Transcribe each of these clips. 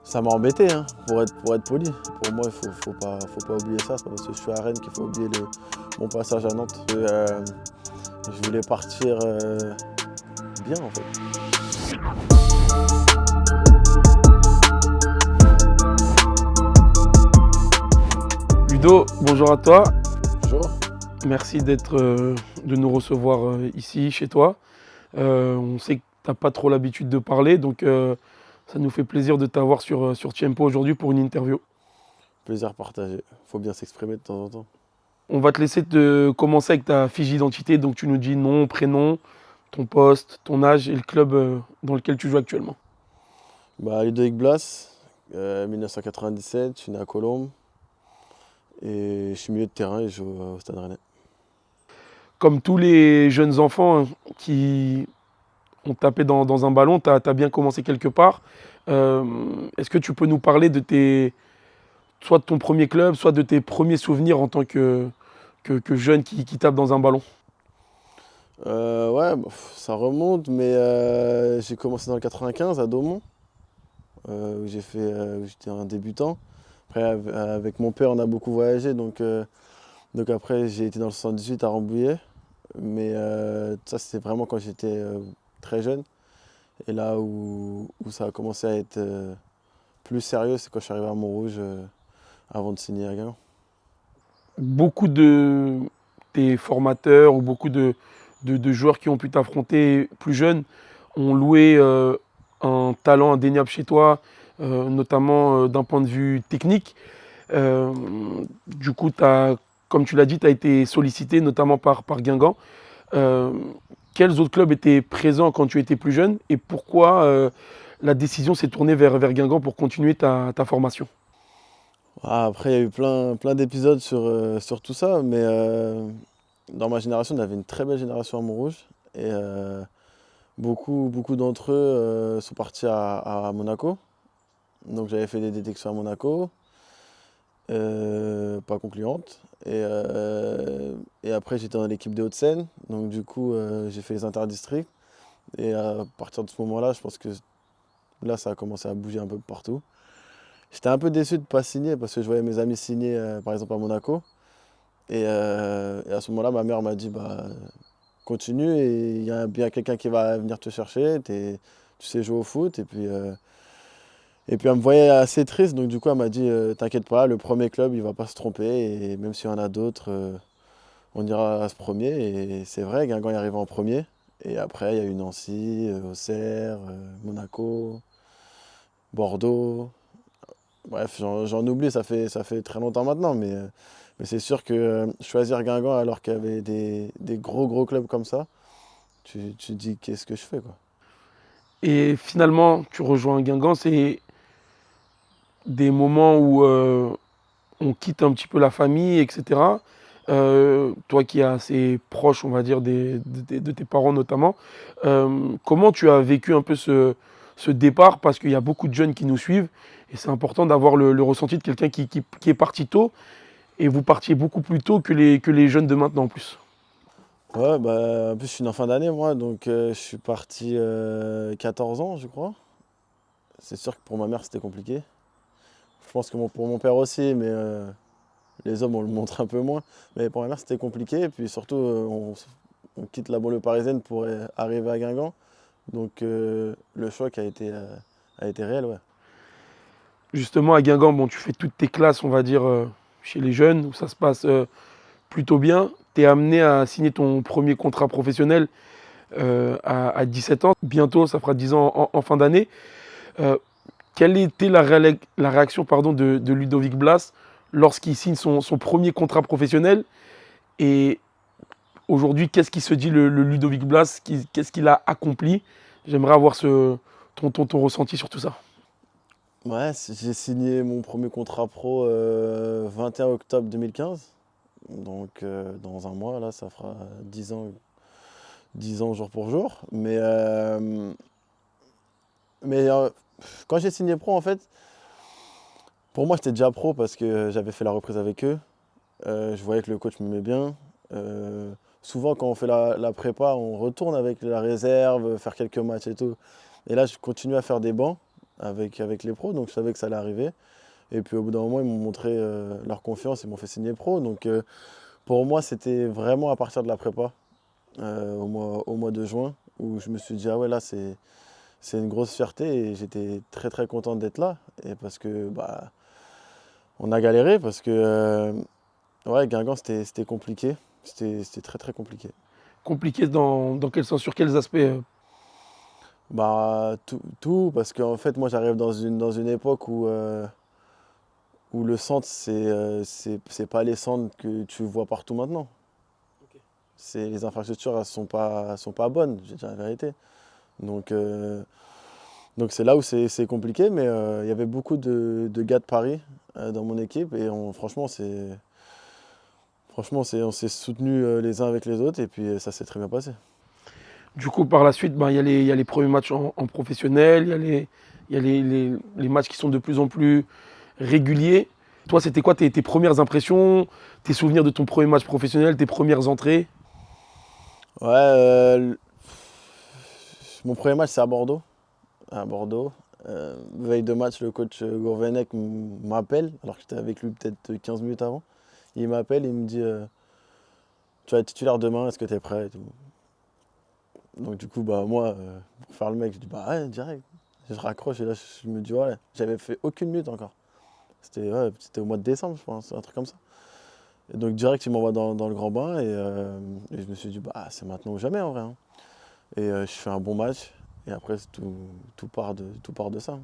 Ça m'a embêté, hein, pour être poli. Pour moi, il ne faut pas oublier ça. C'est pas parce que je suis à Rennes qu'il faut oublier mon passage à Nantes. Je voulais partir bien, en fait. Ludo, bonjour à toi. Bonjour. Merci de nous recevoir ici, chez toi. On sait que tu n'as pas trop l'habitude de parler, donc ça nous fait plaisir de t'avoir sur Tiempo aujourd'hui pour une interview. Plaisir partagé. Il faut bien s'exprimer de temps en temps. On va te laisser commencer avec ta fiche d'identité, donc tu nous dis nom, prénom, ton poste, ton âge et le club dans lequel tu joues actuellement. Ludovic Blas, 1997, je suis né à Colombes. Et je suis milieu de terrain et je joue au Stade Rennais. Comme tous les jeunes enfants qui ont tapé dans un ballon, tu as bien commencé quelque part. Est-ce que tu peux nous parler soit de ton premier club, soit de tes premiers souvenirs en tant que jeune qui tape dans un ballon? Ça remonte, mais j'ai commencé dans le 95 à Daumont, où j'étais un débutant. Après, avec mon père, on a beaucoup voyagé, donc après, j'ai été dans le 78 à Rambouillet. Mais ça, c'était vraiment quand j'étais très jeune. Et là où ça a commencé à être plus sérieux, c'est quand je suis arrivé à Montrouge avant de signer à Guingamp. Beaucoup de tes formateurs ou beaucoup de joueurs qui ont pu t'affronter plus jeunes ont loué un talent indéniable chez toi, notamment d'un point de vue technique. Euh, du coup, comme tu l'as dit, tu as été sollicité notamment par Guingamp. Euh, Quels autres clubs étaient présents quand tu étais plus jeune et pourquoi la décision s'est tournée vers Guingamp pour continuer ta formation? Après, il y a eu plein d'épisodes sur tout ça, mais dans ma génération, on avait une très belle génération à Montrouge. Et beaucoup d'entre eux sont partis à Monaco. Donc j'avais fait des détections à Monaco, pas concluantes. Et après, j'étais dans l'équipe des Hauts-de-Seine. Donc du coup, j'ai fait les interdistricts. Et à partir de ce moment-là, je pense que là, ça a commencé à bouger un peu partout. J'étais un peu déçu de ne pas signer parce que je voyais mes amis signer, par exemple, à Monaco. Et à ce moment-là, ma mère m'a dit, continue et il y a bien quelqu'un qui va venir te chercher, tu sais jouer au foot. Et puis elle me voyait assez triste, donc du coup elle m'a dit, t'inquiète pas, le premier club il va pas se tromper et même s'il y en a d'autres, on ira à ce premier. Et c'est vrai, Guingamp est arrivé en premier. Et après il y a eu Nancy, Auxerre, Monaco, Bordeaux. Bref, j'en oublie, ça fait très longtemps maintenant, mais c'est sûr que choisir Guingamp alors qu'il y avait des gros clubs comme ça, tu te dis qu'est-ce que je fais quoi. Et finalement, tu rejoins Guingamp, c'est des moments où on quitte un petit peu la famille, etc. Toi qui es assez proche, on va dire, de tes parents notamment, comment tu as vécu un peu ce départ? Parce qu'il y a beaucoup de jeunes qui nous suivent et c'est important d'avoir le ressenti de quelqu'un qui est parti tôt et vous partiez beaucoup plus tôt que les jeunes de maintenant en plus. Ouais, en plus je suis né en fin d'année moi, donc je suis parti 14 ans je crois. C'est sûr que pour ma mère c'était compliqué. Je pense que pour mon père aussi, mais les hommes on le montre un peu moins. Mais pour ma mère c'était compliqué, et puis surtout on quitte la banlieue parisienne pour arriver à Guingamp. Donc le choc a été réel, ouais. Justement, à Guingamp, bon, tu fais toutes tes classes, on va dire, chez les jeunes, où ça se passe plutôt bien. Tu es amené à signer ton premier contrat professionnel à 17 ans. Bientôt, ça fera 10 ans en fin d'année. Euh, Quelle était la réaction de Ludovic Blas lorsqu'il signe son premier contrat professionnel? Et aujourd'hui, qu'est-ce qui se dit le Ludovic Blas? Qu'est-ce qu'il a accompli? J'aimerais avoir ton ressenti sur tout ça. Ouais, j'ai signé mon premier contrat pro 21 octobre 2015. Donc dans un mois, là, ça fera 10 ans jour pour jour. Mais quand j'ai signé pro, en fait, pour moi, j'étais déjà pro parce que j'avais fait la reprise avec eux. Je voyais que le coach m'aimait bien. Souvent, quand on fait la prépa, on retourne avec la réserve, faire quelques matchs et tout. Et là, je continue à faire des bancs. avec les pros, donc je savais que ça allait arriver. Et puis au bout d'un moment, ils m'ont montré leur confiance, ils m'ont fait signer pro. Donc pour moi, c'était vraiment à partir de la prépa, au mois de juin, où je me suis dit, ah ouais, là, c'est une grosse fierté et j'étais très très content d'être là. Et parce que bah, on a galéré, parce que ouais, Guingamp, c'était compliqué. C'était très très compliqué. Compliqué dans quel sens, sur quels aspects Bah, tout, parce qu'en fait, moi, j'arrive dans une époque où le centre, c'est pas les centres que tu vois partout maintenant. Les infrastructures, elles sont pas bonnes, je vais dire la vérité. Donc, donc c'est là où c'est compliqué, mais il y avait beaucoup de gars de Paris dans mon équipe et on s'est soutenus les uns avec les autres et puis ça s'est très bien passé. Du coup, par la suite, ben, il y a les premiers matchs en professionnel, il y a les matchs qui sont de plus en plus réguliers. Toi, c'était quoi tes premières impressions, tes souvenirs de ton premier match professionnel, tes premières entrées? Ouais, mon premier match, c'est à Bordeaux. À Bordeaux. Veille de match, le coach Gourvenec m'appelle, alors que j'étais avec lui peut-être 15 minutes avant. Il m'appelle, il me dit tu vas être titulaire demain, est-ce que tu es prêt et tout. Donc du coup, bah moi, pour faire le mec, je dis bah ouais, direct. Je raccroche et là, je me dis ouais, j'avais fait aucune minute encore. C'était au mois de décembre, je pense, un truc comme ça. Et donc direct, il m'envoie dans le grand bain et je me suis dit bah c'est maintenant ou jamais en vrai, hein. Et je fais un bon match et après, tout part de ça.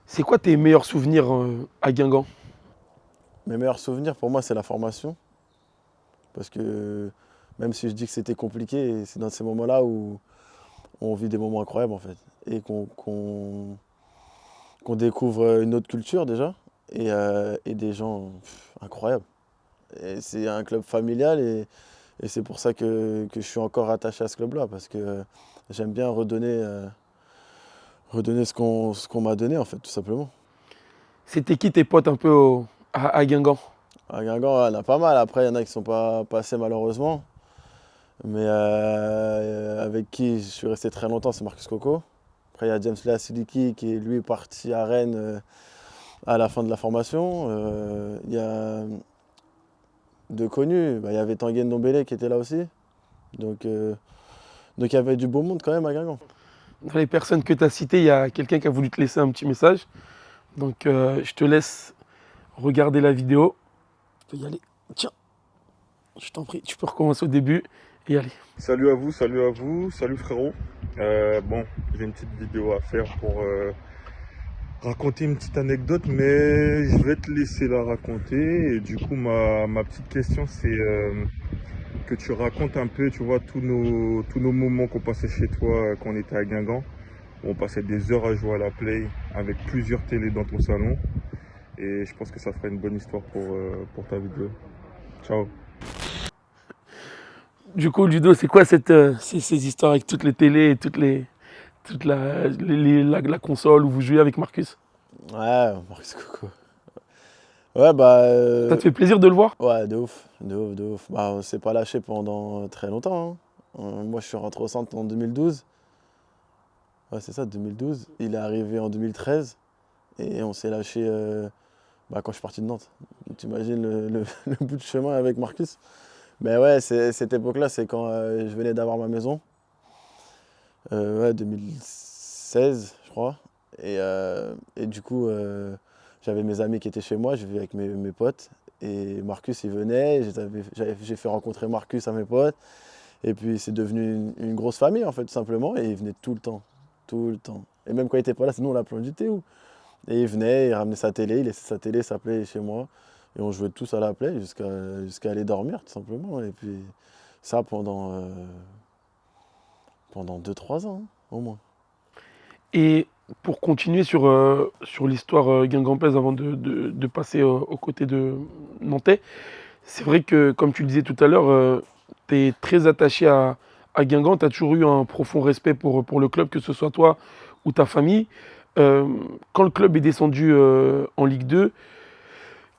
C'est quoi tes meilleurs souvenirs à Guingamp? Mes meilleurs souvenirs pour moi, c'est la formation. Parce que même si je dis que c'était compliqué, c'est dans ces moments-là où on vit des moments incroyables en fait. Et qu'on découvre une autre culture déjà et des gens incroyables. Et c'est un club familial et c'est pour ça que je suis encore attaché à ce club-là. Parce que j'aime bien redonner ce qu'on m'a donné en fait, tout simplement. C'était qui tes potes un peu à Guingamp? À Guingamp, il y en a pas mal. Après, il y en a qui ne sont pas passés malheureusement. Mais avec qui je suis resté très longtemps, c'est Marcus Coco. Après, il y a James Lea Siliki qui est lui parti à Rennes à la fin de la formation. Il y a de connus, bah, il y avait Tanguy Ndombele qui était là aussi. Donc, donc il y avait du beau monde quand même à Guingamp. Dans les personnes que tu as citées, il y a quelqu'un qui a voulu te laisser un petit message. Donc je te laisse regarder la vidéo. Tu peux y aller. Tiens, je t'en prie, tu peux recommencer au début et y aller. Salut à vous, salut frérot. Bon, j'ai une petite vidéo à faire pour raconter une petite anecdote, mais je vais te laisser la raconter. Et du coup, ma petite question, c'est que tu racontes un peu, tu vois, tous nos moments qu'on passait chez toi quand on était à Guingamp. On passait des heures à jouer à la play avec plusieurs télés dans ton salon. Et je pense que ça fera une bonne histoire pour ta vidéo. Ciao. Du coup, Ludo, c'est quoi ces histoires avec toutes les télés et toute la console où vous jouez avec Marcus? Ouais, Marcus Coco. Ouais, bah. Ça te fait plaisir de le voir? Ouais, de ouf, de ouf, de ouf. Bah, on s'est pas lâché pendant très longtemps, hein. Moi, je suis rentré au centre en 2012. Ouais, c'est ça, 2012. Il est arrivé en 2013 et on s'est lâché bah, quand je suis parti de Nantes. T'imagines le bout de chemin avec Marcus? Mais ouais, cette époque-là, c'est quand je venais d'avoir ma maison. Ouais, 2016, je crois. Et du coup, j'avais mes amis qui étaient chez moi, je vivais avec mes potes. Et Marcus, il venait, j'ai fait rencontrer Marcus à mes potes. Et puis, c'est devenu une grosse famille, en fait, tout simplement. Et il venait tout le temps, tout le temps. Et même quand il était pas là, sinon on l'appelait du Théo. Et il venait, il ramenait sa télé, il laissait sa télé, sa play chez moi. Et on jouait tous à la play jusqu'à aller dormir, tout simplement. Et puis, ça pendant 2-3 ans, hein, au moins. Et pour continuer sur l'histoire guingampaise avant de passer aux côtés de Nantais, c'est vrai que, comme tu le disais tout à l'heure, tu es très attaché à Guingamp, tu as toujours eu un profond respect pour le club, que ce soit toi ou ta famille. Quand le club est descendu en Ligue 2,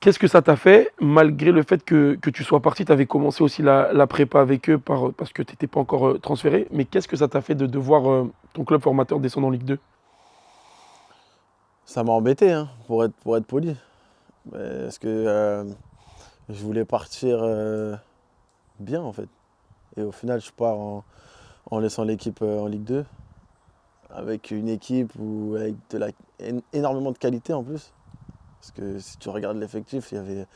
qu'est-ce que ça t'a fait, malgré le fait que tu sois parti? Tu avais commencé aussi la prépa avec eux parce que tu n'étais pas encore transféré, mais qu'est-ce que ça t'a fait de voir ton club formateur descendre en Ligue 2? Ça m'a embêté, hein, pour être poli. Parce que je voulais partir bien, en fait. Et au final, je pars en laissant l'équipe en Ligue 2, avec une équipe avec énormément de qualité en plus. Parce que si tu regardes l'effectif, il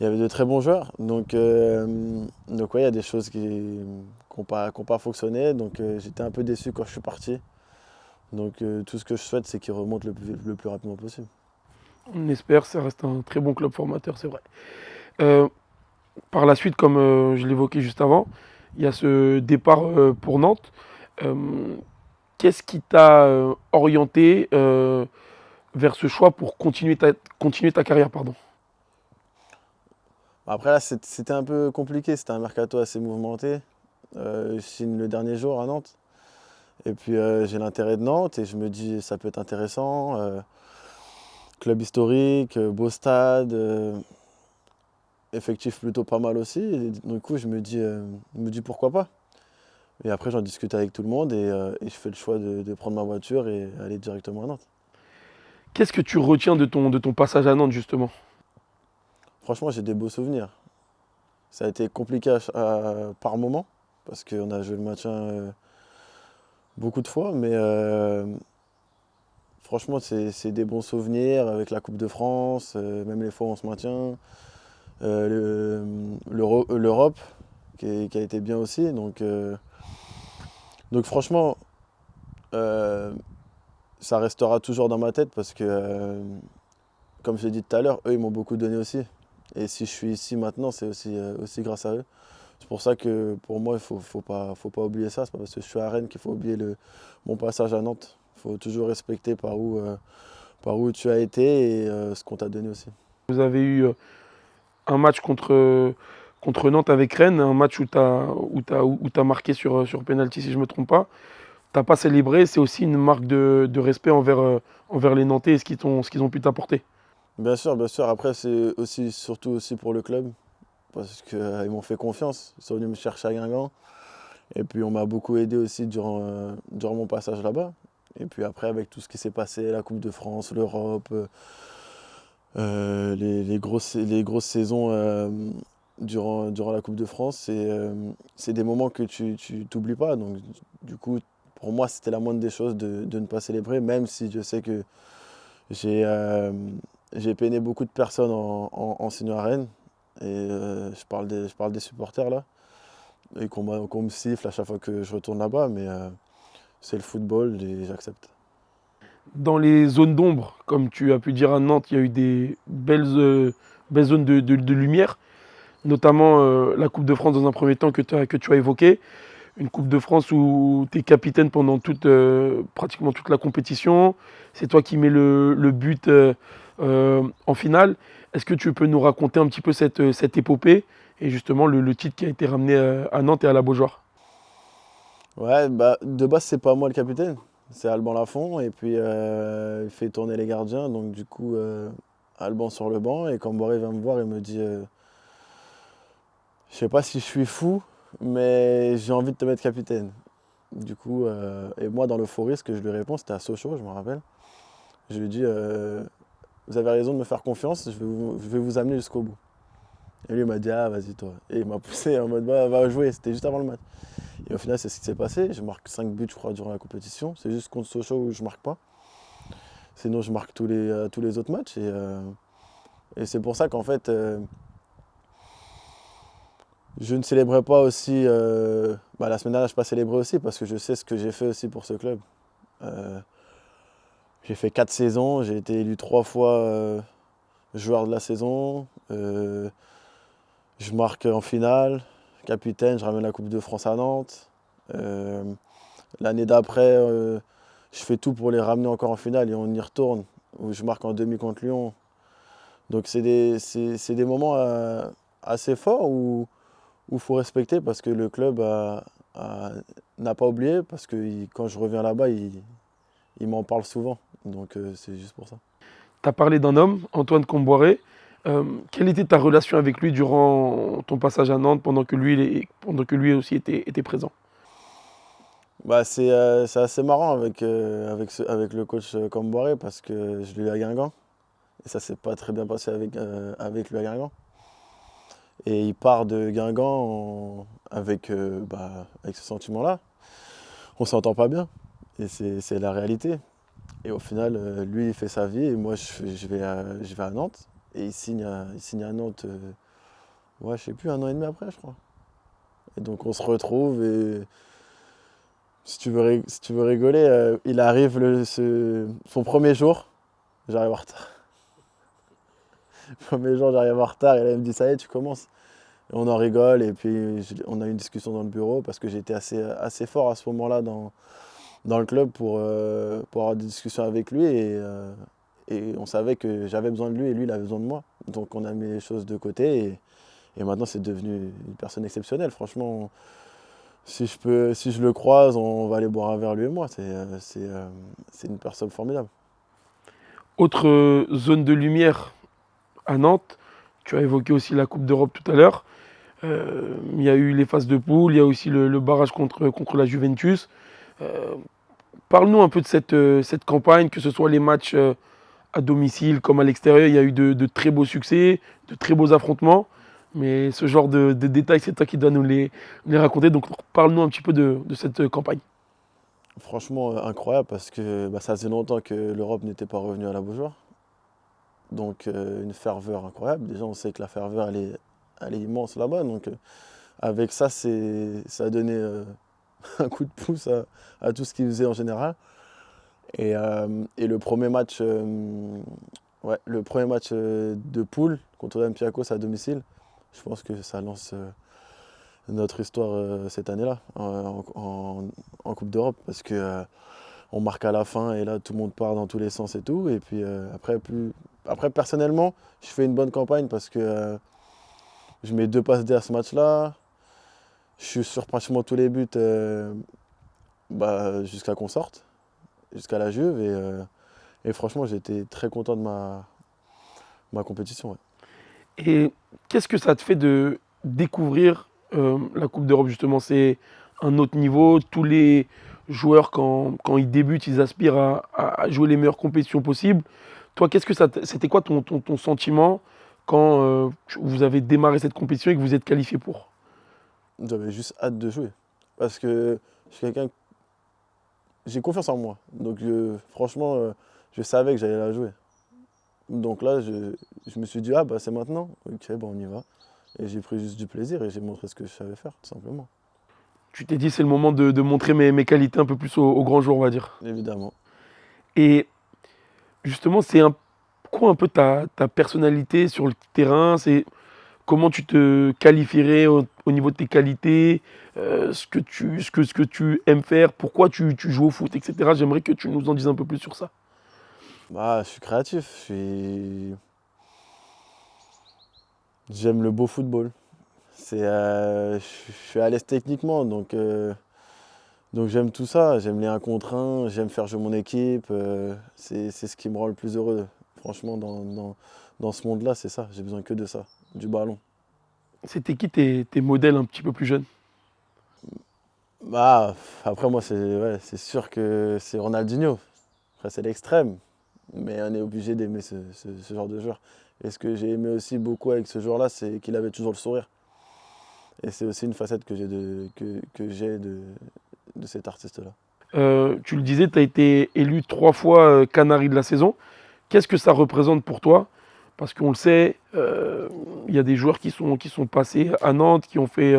y avait de très bons joueurs. Donc ouais, il y a des choses qui n'ont pas fonctionné. Donc j'étais un peu déçu quand je suis parti. Donc tout ce que je souhaite, c'est qu'il remonte le plus rapidement possible. On espère, ça reste un très bon club formateur, c'est vrai. Euh, Par la suite, comme je l'évoquais juste avant, il y a ce départ pour Nantes. Euh, Qu'est-ce qui t'a orienté vers ce choix pour continuer ta carrière, pardon? Après là, c'était un peu compliqué. C'était un mercato assez mouvementé. Je signe le dernier jour à Nantes. Et puis j'ai l'intérêt de Nantes et je me dis ça peut être intéressant. Club historique, beau stade, effectif plutôt pas mal aussi. Et du coup je me dis pourquoi pas. Et après j'en discute avec tout le monde et je fais le choix de prendre ma voiture et aller directement à Nantes. Qu'est-ce que tu retiens de ton passage à Nantes, justement? Franchement j'ai des beaux souvenirs. Ça a été compliqué par moment parce qu'on a joué le maintien beaucoup de fois, mais franchement, c'est des bons souvenirs avec la Coupe de France, même les fois où on se maintient. L'Europe qui a été bien aussi. Donc franchement, euh, ça restera toujours dans ma tête parce que, comme je l'ai dit tout à l'heure, eux, ils m'ont beaucoup donné aussi. Et si je suis ici maintenant, c'est aussi grâce à eux. C'est pour ça que pour moi, il faut pas oublier ça. C'est pas parce que je suis à Rennes qu'il faut oublier mon passage à Nantes. Il faut toujours respecter par où tu as été et ce qu'on t'a donné aussi. Vous avez eu un match contre Nantes avec Rennes, un match où t'as marqué sur penalty, si je ne me trompe pas. T'as pas célébré, c'est aussi une marque de respect envers les Nantais et ce qu'ils ont pu t'apporter. Bien sûr, bien sûr. Après, c'est aussi, surtout aussi pour le club parce qu'ils m'ont fait confiance. Ils sont venus me chercher à Guingamp. Et puis, on m'a beaucoup aidé aussi durant mon passage là-bas. Et puis après, avec tout ce qui s'est passé, la Coupe de France, l'Europe, les grosses saisons durant la Coupe de France, c'est des moments que tu t'oublies pas. Donc, du coup, pour moi, c'était la moindre des choses de ne pas célébrer, même si je sais que j'ai j'ai peiné beaucoup de personnes en signant à Rennes. Et je parle des supporters là, et qu'on me siffle à chaque fois que je retourne là-bas, mais c'est le football et j'accepte. Dans les zones d'ombre, comme tu as pu dire à Nantes, il y a eu des belles zones de lumière, notamment la Coupe de France dans un premier temps que tu as évoqué. Une Coupe de France où tu es capitaine pendant pratiquement toute la compétition. C'est toi qui mets le but en finale. Est-ce que tu peux nous raconter un petit peu cette épopée et justement le titre qui a été ramené à Nantes et à la Beaujoire? Ouais, bah, de base, c'est pas moi le capitaine, c'est Alban Lafont, et puis il fait tourner les gardiens, donc du coup, Alban sur le banc, et quand Boré vient me voir, il me dit je sais pas si je suis fou, mais j'ai envie de te mettre capitaine. Du coup, et moi, dans l'euphorie, ce que je lui réponds, c'était à Sochaux, je me rappelle. Je lui dis vous avez raison de me faire confiance, je vais vous amener jusqu'au bout. Et lui, il m'a dit ah, vas-y, toi. Et il m'a poussé en mode va jouer, c'était juste avant le match. Et au final, c'est ce qui s'est passé. Je marque 5 buts, je crois, durant la compétition. C'est juste contre Sochaux où je marque pas. Sinon, je marque tous les autres matchs. Et c'est pour ça qu'en fait, je ne célébrais pas aussi. La semaine dernière, je n'ai pas célébré aussi parce que je sais ce que j'ai fait aussi pour ce club. Euh, j'ai fait 4 saisons. J'ai été élu 3 fois joueur de la saison. Je marque en finale. Capitaine, je ramène la Coupe de France à Nantes. Euh, L'année d'après, je fais tout pour les ramener encore en finale et on y retourne, où je marque en demi contre Lyon. Donc c'est des moments assez forts où il faut respecter parce que le club n'a pas oublié, parce que quand je reviens là-bas, il m'en parle souvent. Donc c'est juste pour ça. Tu as parlé d'un homme, Antoine Comboiré. Quelle était ta relation avec lui durant ton passage à Nantes pendant que lui aussi était présent? Bah, c'est assez marrant avec le coach Camboire parce que je l'ai eu à Guingamp et ça s'est pas très bien passé avec lui à Guingamp. Et il part de Guingamp avec ce sentiment-là. On s'entend pas bien et c'est la réalité. Et au final, lui, il fait sa vie et moi, je vais à Nantes. Et il signe à Nantes, ouais, je sais plus, 1 an et demi après, je crois. Et donc on se retrouve et si tu veux rigoler, il arrive son premier jour, j'arrive en retard. Premier jour, j'arrive en retard et là, il me dit, ça y est, tu commences. Et on en rigole et puis on a eu une discussion dans le bureau parce que j'étais assez fort à ce moment-là dans le club pour avoir des discussions avec lui et on savait que j'avais besoin de lui et lui, il avait besoin de moi. Donc on a mis les choses de côté et maintenant, c'est devenu une personne exceptionnelle. Franchement, si je le croise, on va aller boire un verre, lui et moi. C'est une personne formidable. Autre zone de lumière à Nantes, tu as évoqué aussi la Coupe d'Europe tout à l'heure. Il y a eu les phases de poule, il y a aussi le barrage contre la Juventus. Euh, Parle-nous un peu de cette campagne, que ce soit les matchs à domicile comme à l'extérieur. Il y a eu de très beaux succès, de très beaux affrontements. Mais ce genre de détails, c'est toi qui dois nous les raconter. Donc parle-nous un petit peu de cette campagne. Franchement, incroyable parce que bah, ça faisait longtemps que l'Europe n'était pas revenue à la Beaujoire. Donc, une ferveur incroyable. Déjà, on sait que la ferveur, elle est immense là-bas. Donc, avec ça, ça a donné un coup de pouce à tout ce qu'ils faisaient en général. Et le premier match de poule contre l'Olympiakos à domicile, je pense que ça lance notre histoire cette année-là en Coupe d'Europe parce que on marque à la fin et là tout le monde part dans tous les sens et tout. Et puis après personnellement, je fais une bonne campagne parce que je mets 2 passes D à ce match-là. Je suis sur pratiquement tous les buts jusqu'à qu'on sorte, jusqu'à la Juve. Et franchement, j'étais très content de ma compétition. Ouais. Et qu'est-ce que ça te fait de découvrir la Coupe d'Europe justement? C'est un autre niveau. Tous les joueurs, quand ils débutent, ils aspirent à jouer les meilleures compétitions possibles. Toi, c'était quoi ton sentiment quand vous avez démarré cette compétition et que vous êtes qualifié pour? J'avais juste hâte de jouer. Parce que je suis quelqu'un, j'ai confiance en moi. Donc franchement, je savais que j'allais la jouer. Donc là, je me suis dit, ah bah c'est maintenant. Ok, bah on y va. Et j'ai pris juste du plaisir et j'ai montré ce que je savais faire, tout simplement. Tu t'es dit, c'est le moment de montrer mes qualités un peu plus au grand jour, on va dire. Évidemment. Et justement, quoi un peu ta personnalité sur le terrain? C'est comment tu te qualifierais au niveau de tes qualités, ce que tu aimes faire, pourquoi tu joues au foot, etc. J'aimerais que tu nous en dises un peu plus sur ça. Bah, je suis créatif. J'aime le beau football. Je suis à l'aise techniquement, donc j'aime tout ça. J'aime les 1 contre 1, j'aime faire jouer mon équipe. C'est ce qui me rend le plus heureux. Franchement, dans ce monde-là, c'est ça. J'ai besoin que de ça, du ballon. C'était qui tes modèles un petit peu plus jeunes? Bah, après, moi, c'est sûr que c'est Ronaldinho. Après, c'est l'extrême. Mais on est obligé d'aimer ce genre de joueur. Et ce que j'ai aimé aussi beaucoup avec ce joueur-là, c'est qu'il avait toujours le sourire. Et c'est aussi une facette que j'ai de cet artiste-là. Tu le disais, tu as été élu 3 fois Canari de la saison. Qu'est-ce que ça représente pour toi? Parce qu'on le sait, il y a des joueurs qui sont passés à Nantes, qui ont fait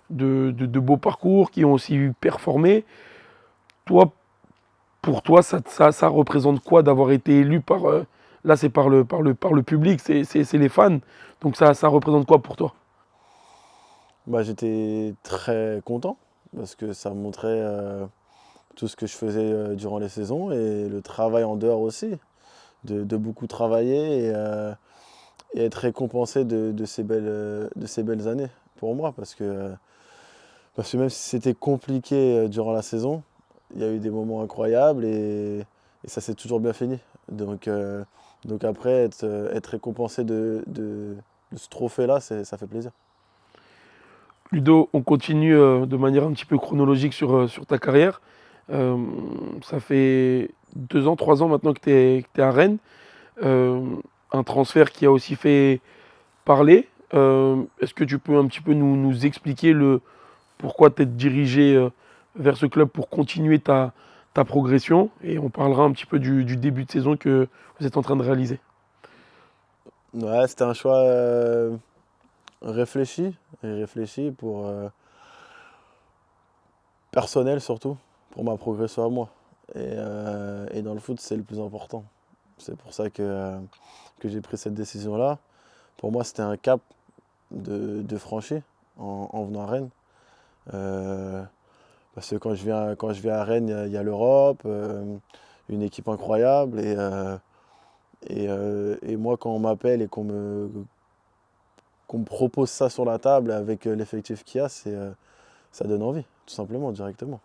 de beaux parcours, qui ont aussi performé. Toi, pour toi, ça représente quoi d'avoir été élu par... là, c'est par le public, c'est les fans. Donc ça représente quoi pour toi? Bah, j'étais très content parce que ça montrait tout ce que je faisais durant les saisons et le travail en dehors aussi, de beaucoup travailler et être récompensé de ces belles années pour moi parce que même si c'était compliqué durant la saison, il y a eu des moments incroyables et ça s'est toujours bien fini. Donc après, être récompensé de ce trophée-là, ça fait plaisir. Ludo, on continue de manière un petit peu chronologique sur ta carrière. Euh, Ça fait 2 ans, 3 ans maintenant que tu es à Rennes. Euh, un transfert qui a aussi fait parler. Est-ce que tu peux un petit peu nous expliquer pourquoi t'être dirigé vers ce club pour continuer ta progression? Et on parlera un petit peu du début de saison que vous êtes en train de réaliser. Ouais, c'était un choix réfléchi, et réfléchi pour personnel surtout, pour ma progression à moi. Et dans le foot, c'est le plus important. C'est pour ça que j'ai pris cette décision-là. Pour moi, c'était un cap de franchi en venant à Rennes. Euh, Parce que quand je viens à Rennes, il y a l'Europe, une équipe incroyable. Et moi, quand on m'appelle et qu'on me propose ça sur la table avec l'effectif qu'il y a, ça donne envie, tout simplement, directement.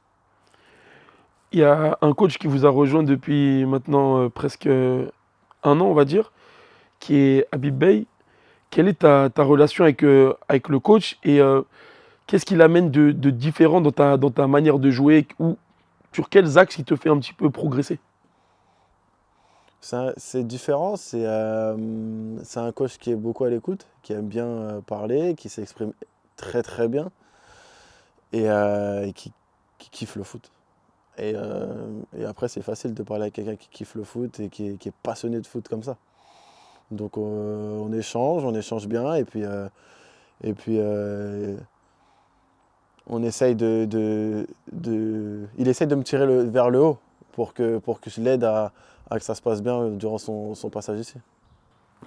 Il y a un coach qui vous a rejoint depuis maintenant presque 1 an, on va dire, qui est Habib Bey. Quelle est ta relation avec le coach et qu'est-ce qu'il amène de différent dans ta manière de jouer ou sur quels axes il te fait un petit peu progresser? C'est différent, c'est un coach qui est beaucoup à l'écoute, qui aime bien parler, qui s'exprime très très bien et qui kiffe le foot. Et après, c'est facile de parler avec quelqu'un qui kiffe le foot et qui est passionné de foot comme ça. Donc on échange bien et puis on essaye il essaye de me tirer vers le haut pour que je l'aide à que ça se passe bien durant son passage ici.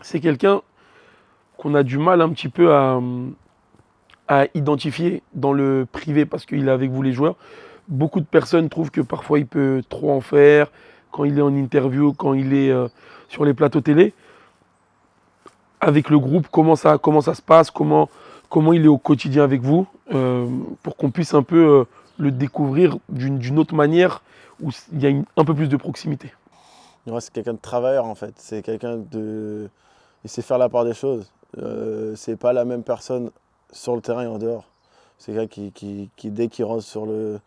C'est quelqu'un qu'on a du mal un petit peu à identifier dans le privé parce qu'il est avec vous les joueurs. Beaucoup de personnes trouvent que parfois il peut trop en faire quand il est en interview, quand il est sur les plateaux télé. Avec le groupe, comment ça se passe, comment il est au quotidien avec vous, pour qu'on puisse un peu le découvrir d'une autre manière où il y a un peu plus de proximité. Ouais, c'est quelqu'un de travailleur en fait. Il sait faire la part des choses. C'est pas la même personne sur le terrain et en dehors. C'est quelqu'un qui, dès qu'il rentre sur le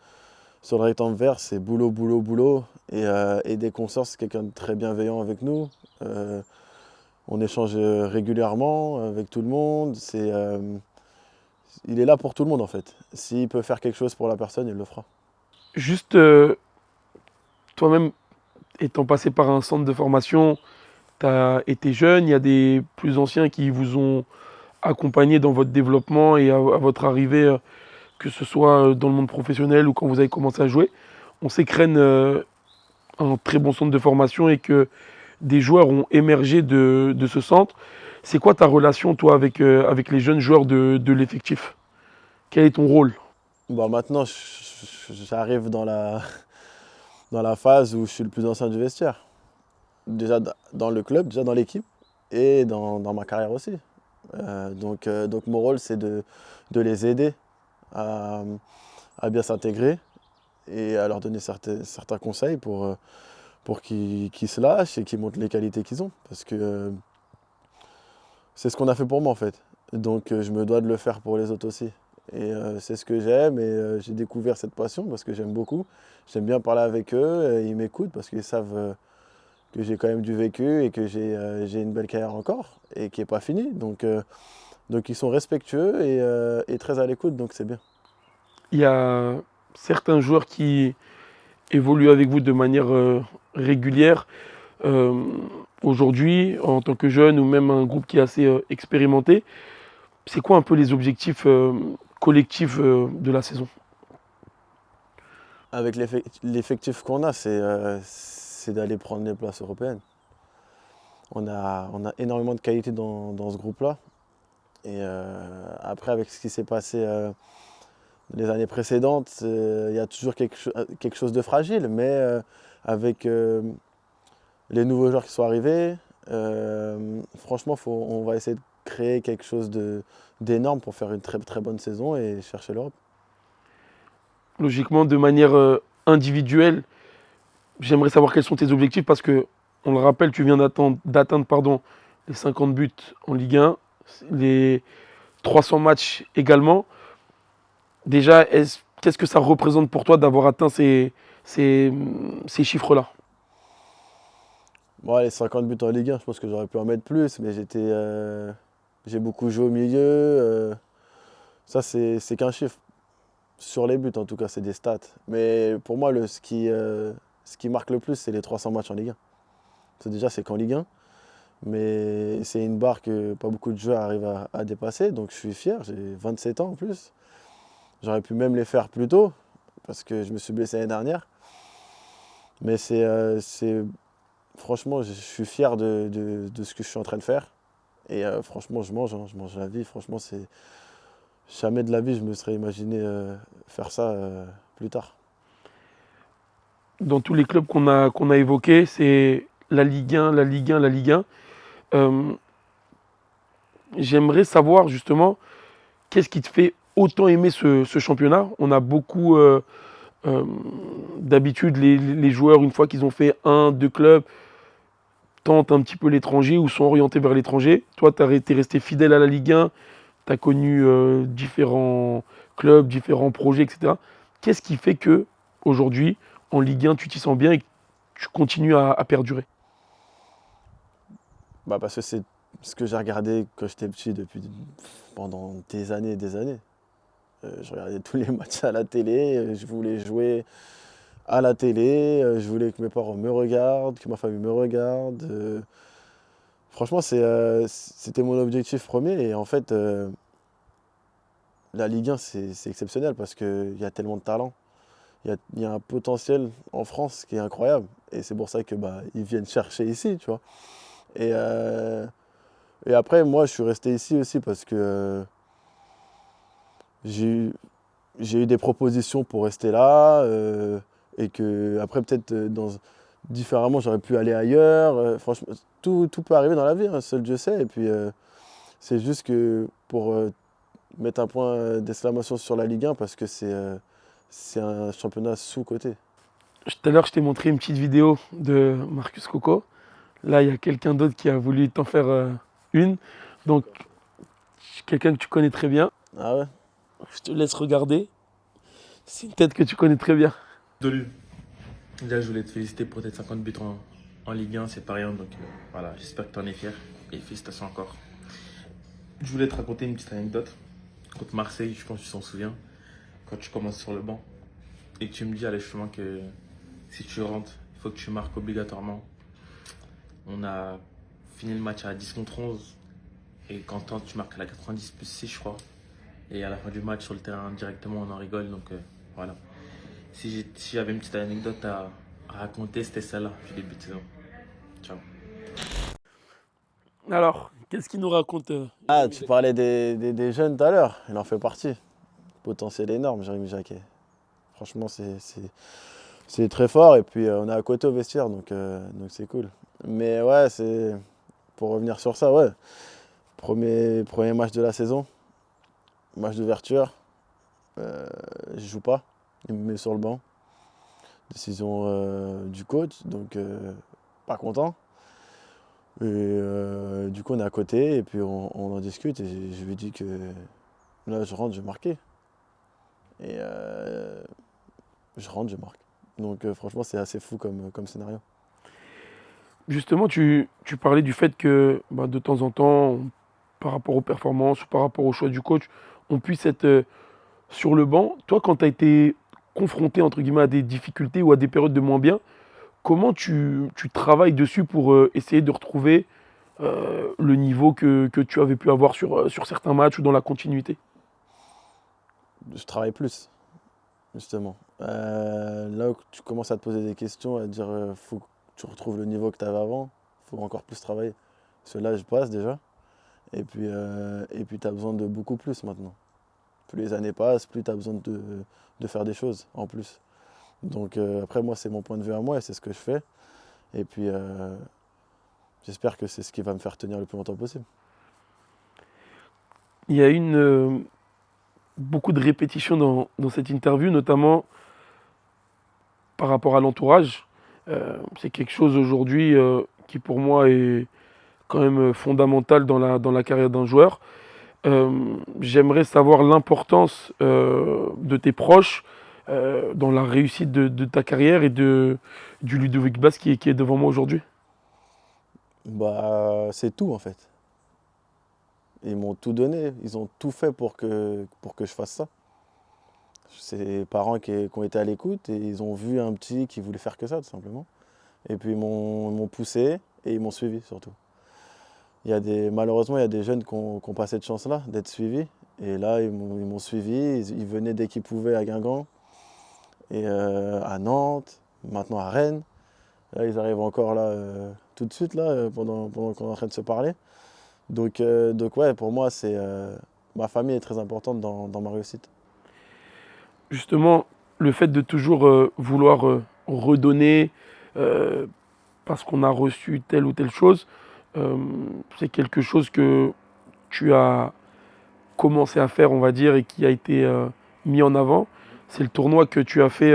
rectangle vert, c'est boulot, boulot, boulot. Et dès qu'on sort, c'est quelqu'un de très bienveillant avec nous. On échange régulièrement avec tout le monde. Il est là pour tout le monde en fait. S'il peut faire quelque chose pour la personne, il le fera. Juste toi-même, étant passé par un centre de formation, tu as été jeune, il y a des plus anciens qui vous ont accompagné dans votre développement et à votre arrivée, que ce soit dans le monde professionnel ou quand vous avez commencé à jouer. On sait que Rennes un très bon centre de formation et que des joueurs ont émergé de ce centre. C'est quoi ta relation, toi, avec les jeunes joueurs de l'effectif? Quel est ton rôle? Bon, maintenant, j'arrive dans la phase où je suis le plus ancien du vestiaire. Déjà dans le club, déjà dans l'équipe et dans ma carrière aussi. Donc mon rôle, c'est de les aider à, à bien s'intégrer et à leur donner certains conseils pour qu'ils se lâchent et qu'ils montrent les qualités qu'ils ont. Parce que c'est ce qu'on a fait pour moi en fait. Donc je me dois de le faire pour les autres aussi. Et c'est ce que j'aime et j'ai découvert cette passion parce que j'aime beaucoup. J'aime bien parler avec eux, et ils m'écoutent parce qu'ils savent que j'ai quand même du vécu et que j'ai une belle carrière encore et qui n'est pas finie. Donc ils sont respectueux et très à l'écoute, donc c'est bien. Il y a certains joueurs qui évoluent avec vous de manière régulière. Euh, Aujourd'hui, en tant que jeune ou même un groupe qui est assez expérimenté, c'est quoi un peu les objectifs collectifs de la saison? Avec l'effectif qu'on a, c'est d'aller prendre les places européennes. On a énormément de qualité dans ce groupe-là. Et après, avec ce qui s'est passé les années précédentes, il y a toujours quelque chose de fragile. Mais avec les nouveaux joueurs qui sont arrivés, franchement, on va essayer de créer quelque chose d'énorme pour faire une très, très bonne saison et chercher l'Europe. Logiquement, de manière individuelle, j'aimerais savoir quels sont tes objectifs parce que, on le rappelle, tu viens d'atteindre les 50 buts en Ligue 1, les 300 matchs également. Déjà, qu'est-ce que ça représente pour toi d'avoir atteint ces chiffres-là? Bon, les 50 buts en Ligue 1, je pense que j'aurais pu en mettre plus, mais j'ai beaucoup joué au milieu. Ça, c'est qu'un chiffre. Sur les buts, en tout cas, c'est des stats. Mais pour moi, ce qui marque le plus, c'est les 300 matchs en Ligue 1. C'est qu'en Ligue 1, mais c'est une barre que pas beaucoup de joueurs arrivent à dépasser. Donc je suis fier, j'ai 27 ans en plus. J'aurais pu même les faire plus tôt, parce que je me suis blessé l'année dernière. Mais franchement, je suis fier de ce que je suis en train de faire. Et franchement, je mange la vie. Franchement, jamais de la vie, je me serais imaginé faire ça plus tard. Dans tous les clubs qu'on a évoqués, c'est la Ligue 1, la Ligue 1, la Ligue 1. Euh, J'aimerais savoir justement qu'est-ce qui te fait autant aimer ce championnat. On a beaucoup euh, d'habitude, les joueurs, une fois qu'ils ont fait un, deux clubs, tentent un petit peu l'étranger ou sont orientés vers l'étranger. Toi, tu es resté fidèle à la Ligue 1, tu as connu différents clubs, différents projets, etc. Qu'est-ce qui fait que aujourd'hui, en Ligue 1, tu t'y sens bien et que tu continues à perdurer? Bah parce que c'est ce que j'ai regardé quand j'étais petit pendant des années et des années. Je regardais tous les matchs à la télé, je voulais jouer à la télé, je voulais que mes parents me regardent, que ma famille me regarde. Franchement, c'était mon objectif premier et en fait, la Ligue 1, c'est exceptionnel parce qu'il y a tellement de talent. Il y a un potentiel en France qui est incroyable et c'est pour ça que bah, ils viennent chercher ici, tu vois. Et, euh, et après, moi, je suis resté ici aussi parce que j'ai eu, j'ai eu des propositions pour rester là et que après peut-être différemment j'aurais pu aller ailleurs. Franchement, tout peut arriver dans la vie, hein, seul Dieu sait. Et puis c'est juste que pour mettre un point d'exclamation sur la Ligue 1 parce que c'est un championnat sous-coté. Tout à l'heure, je t'ai montré une petite vidéo de Marcus Coco. Là, il y a quelqu'un d'autre qui a voulu t'en faire une. Donc, quelqu'un que tu connais très bien. Ah ouais? Je te laisse regarder. C'est une tête que tu connais très bien. Dolu, déjà je voulais te féliciter pour tes 50 buts en Ligue 1, c'est pas rien, donc voilà, j'espère que tu en es fier et félicitations encore. Je voulais te raconter une petite anecdote. Contre Marseille, je pense que tu t'en souviens, quand tu commences sur le banc et que tu me dis à l'échauffement que si tu rentres, il faut que tu marques obligatoirement. On a fini le match à 10 contre 11 et quand tu marques à la 90 plus 6, je crois. Et à la fin du match, sur le terrain, directement, on en rigole, donc voilà. Si j'avais une petite anecdote à raconter, c'était celle-là, du début de saison. Ciao. Alors, qu'est-ce qu'il nous raconte Ah, tu parlais des jeunes tout à l'heure, il en fait partie. Potentiel énorme, Jérémy Jacquet. Franchement, c'est très fort et puis on est à côté au vestiaire, donc c'est cool. Mais ouais, pour revenir sur ça, ouais. Premier match de la saison, match d'ouverture, je joue pas, il me met sur le banc. Décision du coach, donc pas content. Et du coup, on est à côté et puis on en discute et je lui dis que là, je rentre, je vais marquer. Et je rentre, je marque. Donc franchement, c'est assez fou comme scénario. Justement, tu parlais du fait que bah, de temps en temps, par rapport aux performances ou par rapport au choix du coach, on puisse être sur le banc. Toi, quand tu as été confronté entre guillemets à des difficultés ou à des périodes de moins bien, comment tu travailles dessus pour essayer de retrouver le niveau que tu avais pu avoir sur certains matchs ou dans la continuité? Je travaille plus, justement. Là où tu commences à te poser des questions, à te dire faut que tu retrouves le niveau que tu avais avant, faut encore plus travailler. Parce que là, je passe déjà. Et puis tu as besoin de beaucoup plus maintenant. Plus les années passent, plus tu as besoin de faire des choses en plus. Donc après, moi, c'est mon point de vue à moi et c'est ce que je fais. Et puis j'espère que c'est ce qui va me faire tenir le plus longtemps possible. Il y a beaucoup de répétitions dans cette interview, notamment par rapport à l'entourage. C'est quelque chose aujourd'hui qui pour moi est quand même fondamental dans la carrière d'un joueur. J'aimerais savoir l'importance de tes proches dans la réussite de ta carrière et du Ludovic Bas qui est devant moi aujourd'hui. Bah, c'est tout en fait. Ils m'ont tout donné, ils ont tout fait pour que je fasse ça. C'est les parents qui ont été à l'écoute et ils ont vu un petit qui voulait faire que ça, tout simplement. Et puis ils m'ont poussé et ils m'ont suivi surtout. Malheureusement, il y a des jeunes qui n'ont pas cette chance-là d'être suivis. Et là, ils m'ont suivi, ils venaient dès qu'ils pouvaient à Guingamp, et à Nantes, maintenant à Rennes. Là, ils arrivent encore là tout de suite, là, pendant qu'on est en train de se parler. Donc ouais, pour moi, ma famille est très importante dans ma réussite. Justement, le fait de toujours vouloir redonner euh, parce qu'on a reçu telle ou telle chose, euh, c'est quelque chose que tu as commencé à faire, on va dire, et qui a été mis en avant. C'est le tournoi que tu as fait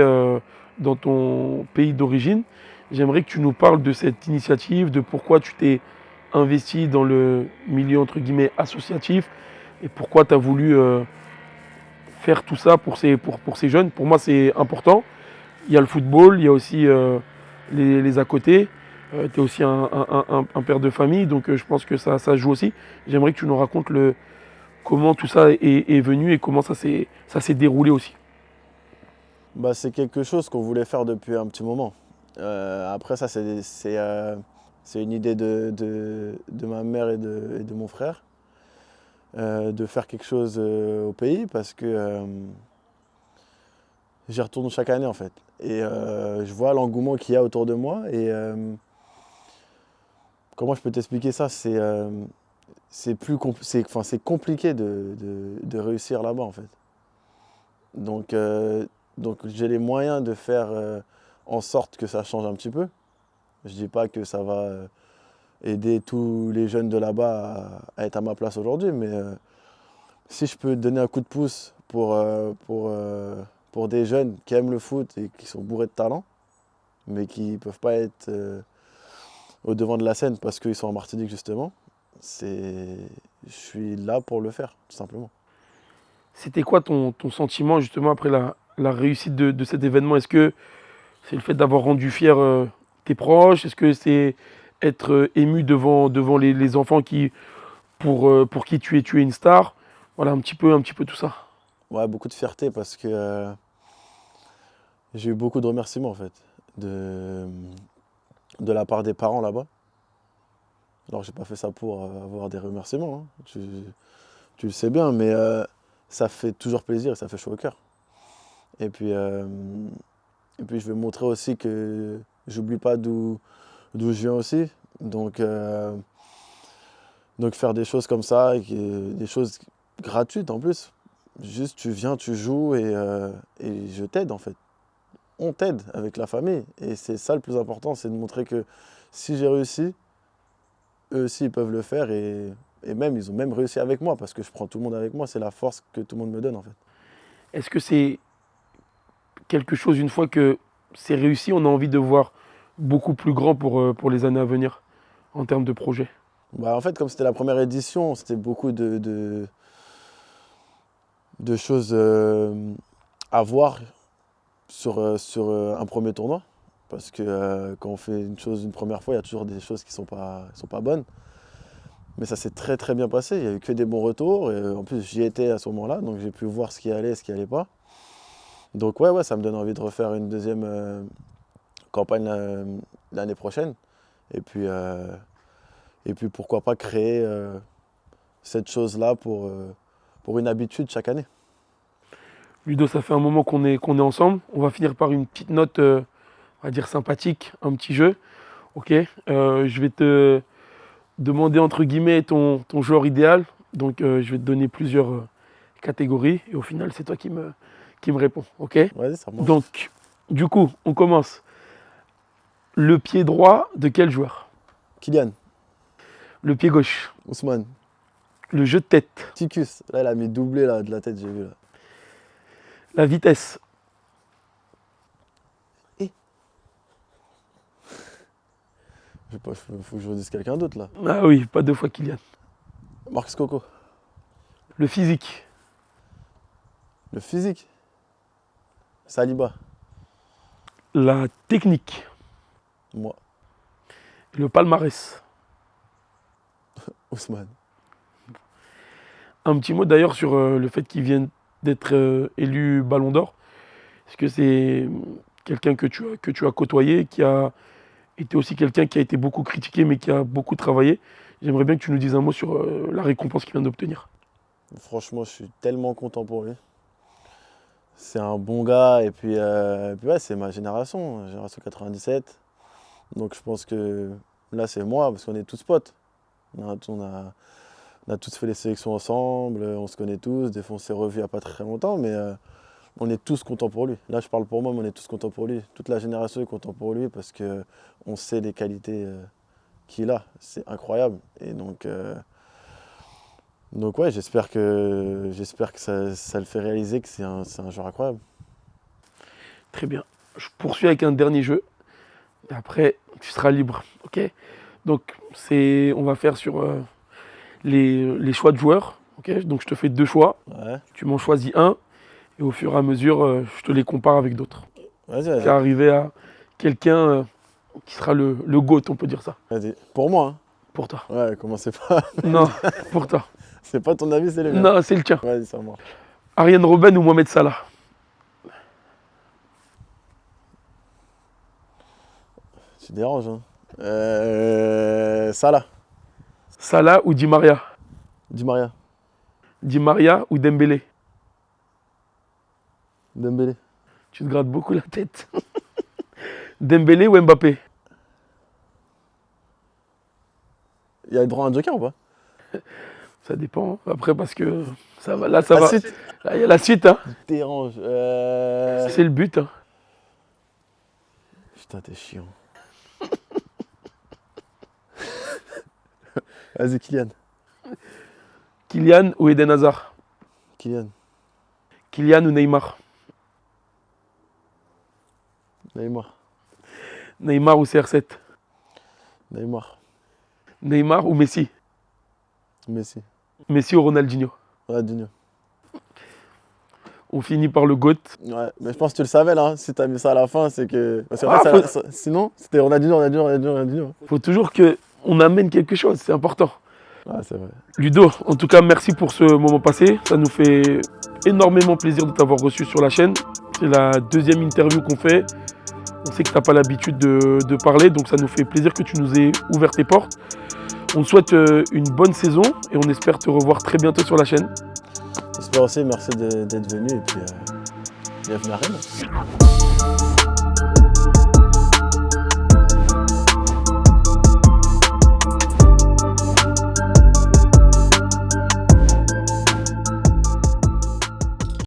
dans ton pays d'origine. J'aimerais que tu nous parles de cette initiative, de pourquoi tu t'es investi dans le milieu entre guillemets associatif et pourquoi tu as voulu faire tout ça pour ces jeunes. Pour moi, c'est important. Il y a le football, il y a aussi les à côté. Tu es aussi un père de famille, donc je pense que ça joue aussi. J'aimerais que tu nous racontes comment tout ça est venu et comment ça s'est déroulé aussi. Bah, c'est quelque chose qu'on voulait faire depuis un petit moment. Après ça, c'est une idée de ma mère et de mon frère, de faire quelque chose au pays parce que j'y retourne chaque année en fait. Et je vois l'engouement qu'il y a autour de moi. Et comment je peux t'expliquer ça? C'est compliqué de réussir là-bas en fait. Donc, donc j'ai les moyens de faire en sorte que ça change un petit peu. Je dis pas que ça va aider tous les jeunes de là-bas à être à ma place aujourd'hui, mais si je peux donner un coup de pouce pour des jeunes qui aiment le foot et qui sont bourrés de talent, mais qui ne peuvent pas être au devant de la scène parce qu'ils sont en Martinique justement, je suis là pour le faire, tout simplement. C'était quoi ton sentiment justement après la réussite de cet événement? Est-ce que c'est le fait d'avoir rendu fier tes proches? Est-ce que c'est être ému devant les enfants pour qui tu es une star? Voilà un petit peu tout ça. Ouais, beaucoup de fierté parce que j'ai eu beaucoup de remerciements en fait, de la part des parents là-bas. Alors j'ai pas fait ça pour avoir des remerciements, hein. Tu le sais bien, mais ça fait toujours plaisir et ça fait chaud au cœur. Et puis, euh, et puis je vais montrer aussi que j'oublie pas d'où je viens aussi. Donc, donc faire des choses comme ça, des choses gratuites en plus. Juste tu viens, tu joues et je t'aide en fait. On t'aide avec la famille. Et c'est ça le plus important, c'est de montrer que si j'ai réussi, eux aussi ils peuvent le faire et même ils ont même réussi avec moi parce que je prends tout le monde avec moi. C'est la force que tout le monde me donne en fait. Est-ce que c'est quelque chose, une fois que c'est réussi, on a envie de voir beaucoup plus grand pour les années à venir en termes de projet? Bah, en fait, comme c'était la première édition, c'était beaucoup de choses à voir sur un premier tournoi. Parce que quand on fait une chose une première fois, il y a toujours des choses qui sont pas bonnes. Mais ça s'est très très bien passé, il n'y a eu que des bons retours. Et en plus, j'y étais à ce moment-là, donc j'ai pu voir ce qui allait et ce qui allait pas. Donc ouais, ça me donne envie de refaire une deuxième campagne l'année prochaine. Et puis, euh, et puis pourquoi pas créer cette chose-là pour une habitude chaque année. Ludo, ça fait un moment qu'on est ensemble. On va finir par une petite note, on va dire sympathique, un petit jeu. Ok. Je vais te demander entre guillemets ton joueur idéal. Donc je vais te donner plusieurs catégories et au final c'est toi qui me réponds. Ok. Vas-y, ça marche. Donc du coup on commence. Le pied droit de quel joueur? Kylian, Le pied gauche. Ousmane, Le jeu de tête. Ticus, là il a mis doublé là, de la tête, j'ai vu là. La vitesse. Je sais pas, faut que je redise quelqu'un d'autre là. Ah oui, pas deux fois Kylian. Marcus Coco, Le physique. Le physique. Saliba. La technique. Moi. Le palmarès. Ousmane. Un petit mot d'ailleurs sur le fait qu'il vienne d'être élu Ballon d'Or. Est-ce que c'est quelqu'un que tu as côtoyé, qui a été aussi quelqu'un qui a été beaucoup critiqué mais qui a beaucoup travaillé? J'aimerais bien que tu nous dises un mot sur la récompense qu'il vient d'obtenir. Franchement, je suis tellement content pour lui. C'est un bon gars et puis ouais, c'est ma génération 97. Donc je pense que là, c'est moi parce qu'on est tous potes. On a tous fait les sélections ensemble, on se connaît tous. Des fois, on s'est revus il n'y a pas très longtemps, mais on est tous contents pour lui. Là, je parle pour moi, mais on est tous contents pour lui. Toute la génération est contente pour lui parce qu'on sait les qualités qu'il a. C'est incroyable. Et donc ouais, j'espère que ça le fait réaliser que c'est un joueur incroyable. Très bien. Je poursuis avec un dernier jeu. Et après, tu seras libre. Ok? Donc, on va faire sur les choix de joueurs. Ok? Donc, je te fais 2 choix. Ouais. Tu m'en choisis un. Et au fur et à mesure, je te les compare avec d'autres. Vas-y. Jusqu'à arriver à quelqu'un qui sera le GOAT, on peut dire ça. Vas-y. Pour moi, hein. Pour toi. Ouais, commencez pas. Non, pour toi. C'est pas ton avis, c'est le mien. Non, c'est le tien. Vas-y, c'est à moi. Ariane Robben ou Mohamed Salah? Tu déranges, hein. Salah. Salah ou Di Maria? Di Maria. Di Maria ou Dembélé? Dembélé. Tu te grattes beaucoup la tête. Dembélé ou Mbappé? Il y a le droit à un joker ou pas? Ça dépend. Après, parce que ça va. Là, ça La va. suite. Là, il y a la suite. Hein. Dérange. C'est le but. Hein. Putain, t'es chiant. Vas-y, Kylian. Kylian ou Eden Hazard? Kylian. Kylian ou Neymar? Neymar. Neymar ou CR7? Neymar. Neymar ou Messi? Messi. Messi ou Ronaldinho? Ronaldinho. On finit par le GOAT. Ouais, mais je pense que tu le savais là, si t'as mis ça à la fin, c'est que. Parce qu'en Ah, fait, sinon, c'était Ronaldinho. Faut toujours qu'on amène quelque chose, c'est important. Ouais, c'est vrai. Ludo, en tout cas, merci pour ce moment passé. Ça nous fait énormément plaisir de t'avoir reçu sur la chaîne. C'est la 2e interview qu'on fait. On sait que tu n'as pas l'habitude de parler, donc ça nous fait plaisir que tu nous aies ouvert tes portes. On te souhaite une bonne saison et on espère te revoir très bientôt sur la chaîne. J'espère aussi, merci d'être venu et puis bienvenue à Rennes.